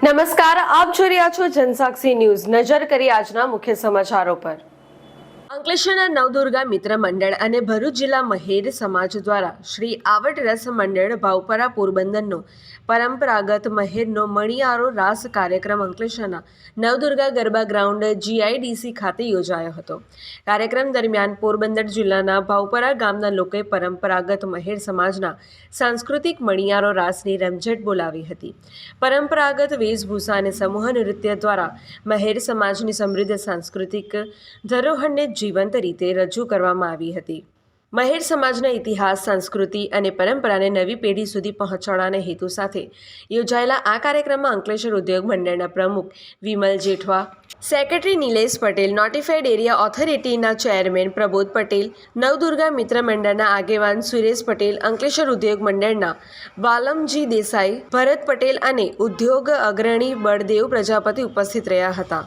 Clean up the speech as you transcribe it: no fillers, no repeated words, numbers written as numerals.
નમસ્કાર, આપ જોઈ રહ્યા છો જનસાક્ષી ન્યૂઝ। નજર કરી આજના મુખ્ય સમાચારો પર। અંકલેશ્વરના નવદુર્ગા મિત્ર મંડળ અને ભરૂચ જિલ્લા મહેર સમાજ દ્વારા શ્રી આવડ રસ મંડળ ભાવપરા પોરબંદરનો પરંપરાગત મહેરનો મણિયારો રાસ કાર્યક્રમ અંકલેશ્વરના નવદુર્ગા ગરબા ગ્રાઉન્ડ GIDC ખાતે યોજાયો હતો। કાર્યક્રમ દરમિયાન પોરબંદર જિલ્લાના ભાવપરા ગામના લોકોએ પરંપરાગત મહેર સમાજના સાંસ્કૃતિક મણિયારો રાસની રમઝટ બોલાવી હતી। પરંપરાગત વેશભૂષા અને સમૂહ નૃત્ય દ્વારા મહેર સમાજની સમૃદ્ધ સાંસ્કૃતિક ધરોહરને જીવંત રીતે રજૂ કરવામાં આવી હતી। મહેર સમાજના ઇતિહાસ, સંસ્કૃતિ અને પરંપરાને નવી પેઢી સુધી પહોંચાડવાના હેતુ સાથે યોજાયેલા આ કાર્યક્રમમાં અંકલેશ્વર ઉદ્યોગ મંડળના પ્રમુખ Vimal Jethwa, secretary Nilesh Patel, notified area ઓથોરિટીના ચેરમેન પ્રબોધ પટેલ, નવદુર્ગા મિત્ર મંડળના આગેવાન સુરેશ પટેલ, અંકલેશ્વર ઉદ્યોગ મંડળના વાલમજી દેસાઈ, ભરત પટેલ અને ઉદ્યોગ અગ્રણી બળદેવ પ્રજાપતિ ઉપસ્થિત રહ્યા હતા।